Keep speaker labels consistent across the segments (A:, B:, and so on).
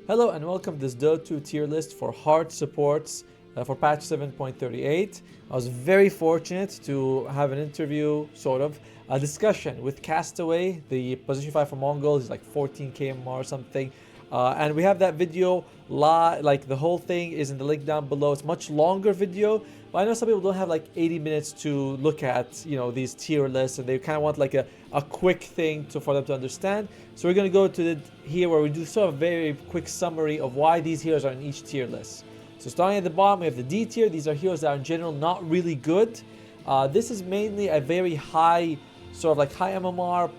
A: Hello and welcome to this Dota 2 tier list for hard supports for patch 7.38. I was very fortunate to have an interview, sort of, a discussion with Castaway, the position 5 for Mongol. He's like 14k MR or something. And we have that video, like the whole thing is in the link down below. It's a much longer video, but I know some people don't have like 80 minutes to look at, these tier lists, and they kind of want like a quick thing for them to understand. So we're going to go to here where we do sort of a very quick summary of why these heroes are in each tier list. So starting at the bottom, we have the D tier. These are heroes that are in general not really good. This is mainly a very high, sort of like high MMR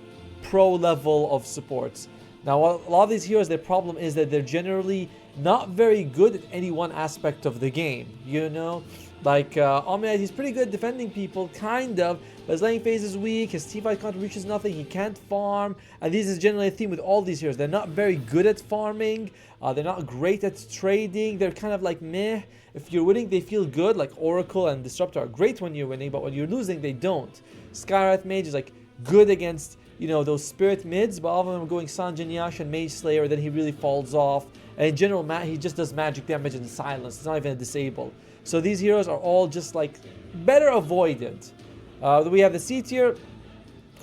A: pro level of supports. Now, a lot of these heroes, their problem is that they're generally not very good at any one aspect of the game, Like, Omnite, he's pretty good defending people, kind of, but his laning phase is weak, his teamfight contribution is nothing, he can't farm, and this is generally a theme with all these heroes. They're not very good at farming, they're not great at trading, they're kind of like meh. If you're winning, they feel good, like Oracle and Disruptor are great when you're winning, but when you're losing, they don't. Skywrath Mage is like good against those spirit mids, but all of them are going Sanjin Yash and Mage Slayer, then he really falls off. And in general, he just does magic damage in silence. It's not even a disable. So these heroes are all just like better avoided. We have the C tier.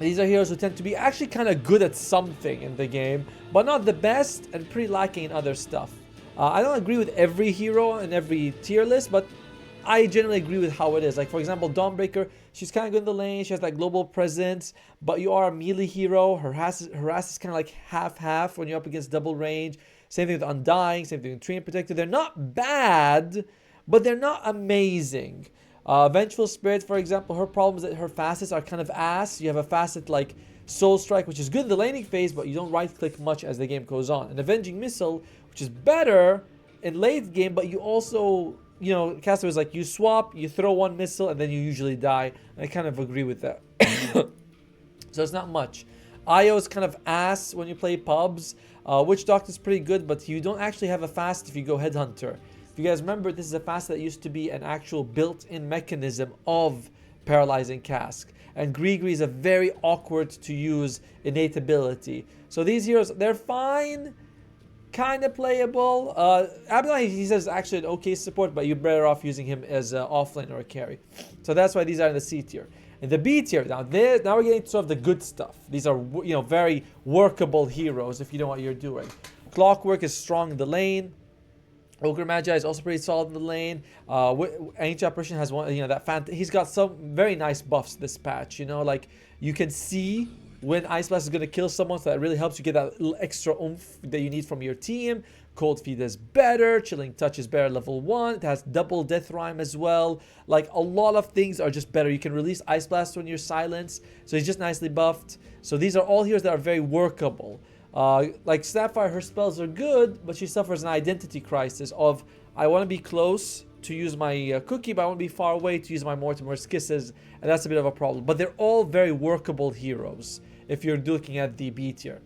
A: These are heroes who tend to be actually kind of good at something in the game, but not the best and pretty lacking in other stuff. I don't agree with every hero in every tier list, but I generally agree with how it is. Like, for example, Dawnbreaker, she's kind of good in the lane. She has that global presence, but you are a melee hero. Her harass is kind of like half-half when you're up against double range. Same thing with Undying, same thing with Treant Protector. They're not bad, but they're not amazing. Vengeful Spirit, for example, her problem is that her facets are kind of ass. You have a facet like Soul Strike, which is good in the laning phase, but you don't right-click much as the game goes on. And Avenging Missile, which is better in late game, but you also... Castaway is like, you swap, you throw one missile, and then you usually die. I kind of agree with that. So it's not much. IO is kind of ass when you play pubs. Witch Doctor is pretty good, but you don't actually have a fast if you go Headhunter. If you guys remember, this is a fast that used to be an actual built-in mechanism of Paralyzing Cask. And Grigri is a very awkward to use innate ability. So these heroes, they're fine. Kind of playable. Abaddon, he says, actually an okay support, but you're better off using him as an offlane or a carry. So that's why these are in the C tier. In the B tier, now we're getting to sort of the good stuff. These are, very workable heroes if you know what you're doing. Clockwork is strong in the lane. Ogre Magi is also pretty solid in the lane. Ancient Apparition has one, he's got some very nice buffs this patch. Like you can see when Ice Blast is going to kill someone, so that really helps you get that little extra oomph that you need from your team. Cold Feet is better. Chilling Touch is better level 1. It has double Death Rhyme as well. Like, a lot of things are just better. You can release Ice Blast when you're silenced, so he's just nicely buffed. So these are all heroes that are very workable. Like Sapphire, her spells are good, but she suffers an identity crisis of, I want to be close to use my cookie, but I want to be far away to use my Mortimer's Kisses, and that's a bit of a problem. But they're all very workable heroes if you're looking at the B tier.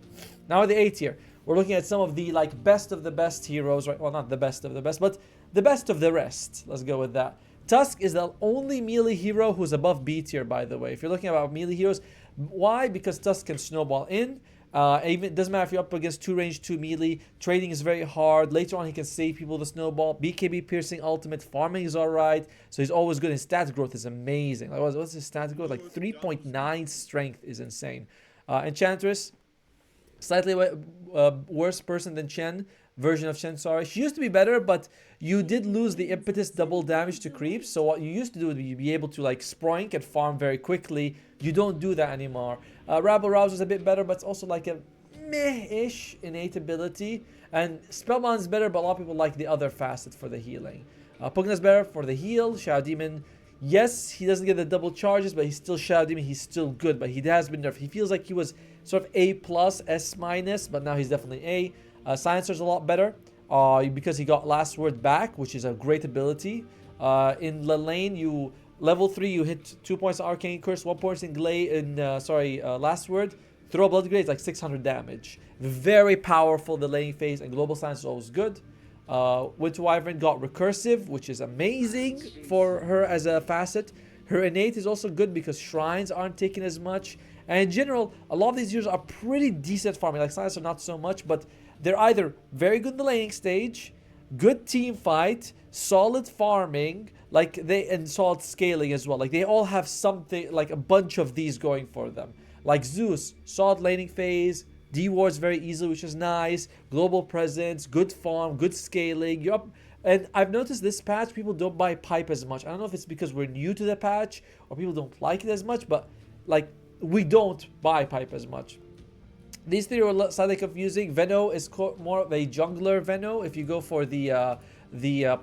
A: Now the A tier, we're looking at some of the best of the best heroes, right? Well, not the best of the best, but the best of the rest. Let's go with that. Tusk is the only melee hero who's above B tier, by the way. If you're looking at melee heroes, why? Because Tusk can snowball in. Even it doesn't matter if you're up against 2 range, 2 melee. Trading is very hard. Later on, he can save people with a snowball. BKB piercing ultimate. Farming is alright. So he's always good. His stat growth is amazing. Like, what's his stat growth? Like 3.9 strength is insane. Enchantress, slightly worse person than Chen. Version of Chen, sorry. She used to be better, but you did lose the impetus double damage to creeps. So what you used to do would be able to like sproink and farm very quickly. You don't do that anymore. Rabble Rouse is a bit better, but it's also like a meh-ish innate ability. And Spellbound is better, but a lot of people like the other facet for the healing. Pugna is better for the heal. Shadow Demon, yes, he doesn't get the double charges, but he's still Shadow Demon. He's still good, but he has been nerfed. He feels like he was sort of A+, S-, but now he's definitely A. Silencer's a lot better because he got Last Word back, which is a great ability. In the lane, level 3, you hit 2 points of Arcane Curse, 1 point in Last Word. Throw Blood Grade, like 600 damage. Very powerful, the laning phase, and Global Silence is always good. Winter Wyvern got Recursive, which is amazing for her as a facet. Her innate is also good because shrines aren't taken as much. And in general, a lot of these heroes are pretty decent farming. Like Silencer, not so much, but They're either very good in the laning stage, good team fight, solid farming, and solid scaling as well. Like they all have something, like a bunch of these going for them. Like Zeus, solid laning phase, D wards very easily, which is nice. Global presence, good farm, good scaling. You're up. And I've noticed this patch, people don't buy pipe as much. I don't know if it's because we're new to the patch or people don't like it as much, but like we don't buy pipe as much. These three are slightly confusing. Veno is more of a jungler Veno. If you go for the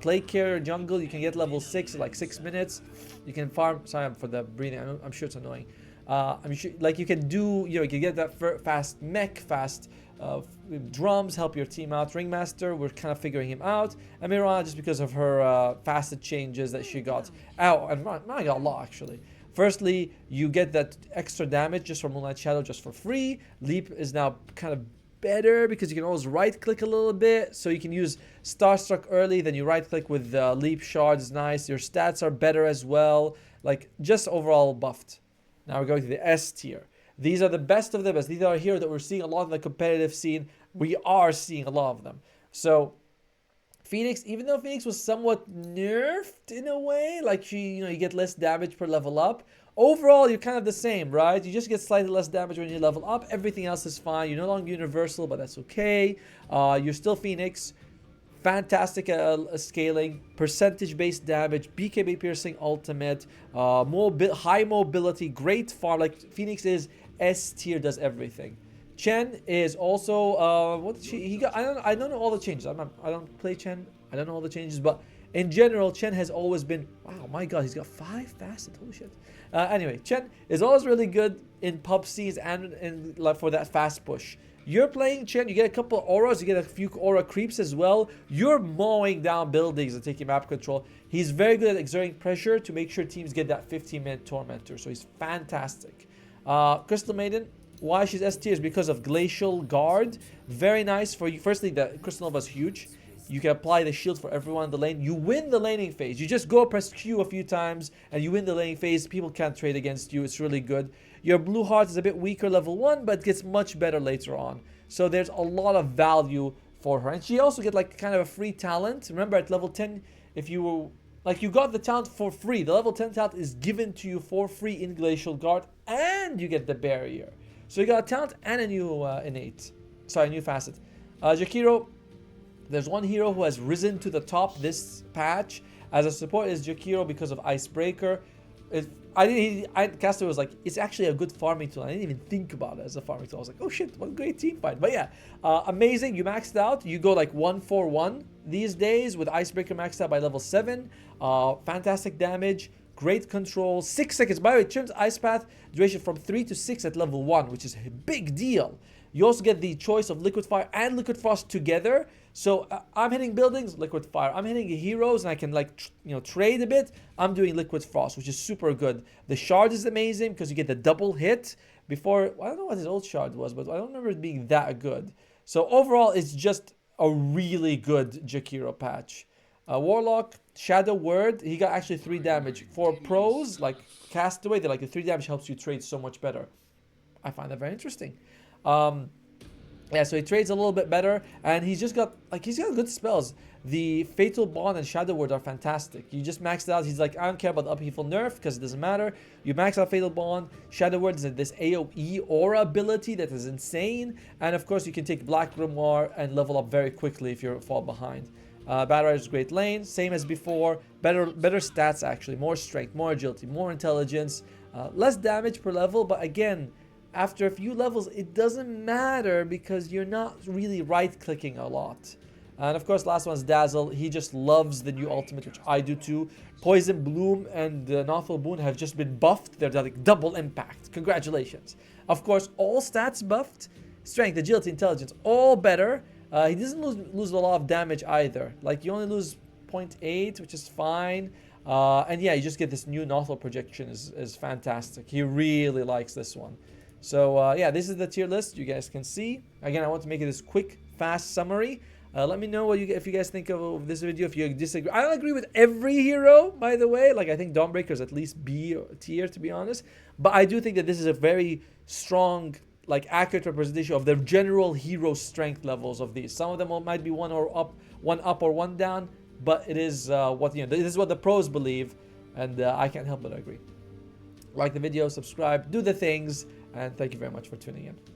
A: plague carrier jungle, you can get level 6 in like 6 minutes. You can farm. Sorry, I'm for the breathing. I'm sure it's annoying. I'm sure, like you can do, you can get that fast mech, fast drums, help your team out. Ringmaster, we're kind of figuring him out. And Mirana, just because of her facet changes that she got. Ow, and I got a lot actually. Firstly, you get that extra damage just from Moonlight Shadow just for free. Leap is now kind of better because you can always right click a little bit, so you can use Starstruck early, then you right click with Leap Shards. Nice. Your stats are better as well, like just overall buffed. Now we're going to the S tier. These are the best of the best. These are here that we're seeing a lot in the competitive scene. We are seeing a lot of them. So Phoenix, even though Phoenix was somewhat nerfed in a way, like you get less damage per level up. Overall, you're kind of the same, right? You just get slightly less damage when you level up. Everything else is fine. You're no longer universal, but that's okay. You're still Phoenix. Fantastic scaling, percentage-based damage, BKB piercing ultimate, high mobility, great farm. Like Phoenix is S tier, does everything. Chen is also what he got. I don't know all the changes. I don't play Chen. I don't know all the changes, but in general, Chen has always been. Wow, my God, he's got 5 facet. Holy shit. Anyway, Chen is always really good in pub scenes and like for that fast push. You're playing Chen, you get a couple of auras, you get a few aura creeps as well. You're mowing down buildings and taking map control. He's very good at exerting pressure to make sure teams get that 15-minute tormentor. So he's fantastic. Crystal Maiden, why she's S tier is because of Glacial Guard. Very nice for you. Firstly, the Crystal Nova is huge. You can apply the shield for everyone in the lane. You win the laning phase. You just go press Q a few times and you win the laning phase. People can't trade against you. It's really good. Your Blue Heart is a bit weaker level 1, but gets much better later on. So there's a lot of value for her. And she also get like kind of a free talent. Remember at level 10, if you were like you got the talent for free. The level 10 talent is given to you for free in Glacial Guard and you get the barrier. So you got a talent and a new new facet. Jakiro, there's one hero who has risen to the top this patch as a support is Jakiro because of Icebreaker. Castaway was like, it's actually a good farming tool. I didn't even think about it as a farming tool. I was like, oh shit, what a great team fight. But yeah, amazing. You maxed out. You go like 1-4-1 these days with Icebreaker maxed out by level 7. Fantastic damage, great control, 6 seconds. By the way, it turns Ice Path duration from 3 to 6 at level 1, which is a big deal. You also get the choice of Liquid Fire and Liquid Frost together. So I'm hitting buildings, Liquid Fire. I'm hitting heroes and I can trade a bit. I'm doing Liquid Frost, which is super good. The shard is amazing because you get the double hit. Before, I don't know what his old shard was, but I don't remember it being that good. So overall, it's just a really good Jakiro patch. Warlock, Shadow Word, he got actually 3 damage. For pros, like Castaway, they're like the 3 damage helps you trade so much better. I find that very interesting. Yeah, so he trades a little bit better, and he's got good spells. The Fatal Bond and Shadow Word are fantastic. You just max it out. He's like, I don't care about the upheaval nerf because it doesn't matter. You max out Fatal Bond. Shadow Word is this AoE aura ability that is insane, and of course you can take Black Grimoire and level up very quickly if you fall behind. Battle Rider's great lane, same as before. Better stats actually, more strength, more agility, more intelligence, less damage per level, but again, after a few levels, it doesn't matter because you're not really right-clicking a lot. And of course, last one's Dazzle. He just loves the new ultimate, which I do too. Poison Bloom and Nothal Boon have just been buffed. They're like double impact. Congratulations. Of course, all stats buffed. Strength, agility, intelligence, all better. He doesn't lose a lot of damage either. Like, you only lose 0.8, which is fine. And yeah, you just get this new Nothal projection is fantastic. He really likes this one. So yeah, this is the tier list you guys can see. Again, I want to make it this quick, fast summary. Let me know if you guys think of this video, if you disagree. I don't agree with every hero, by the way. Like, I think Dawnbreaker is at least B tier, to be honest. But I do think that this is a very strong like accurate representation of the general hero strength levels of these. Some of them might be one up or one down, but it is this is what the pros believe, and I can't help but agree. Like the video, subscribe, do the things, and thank you very much for tuning in.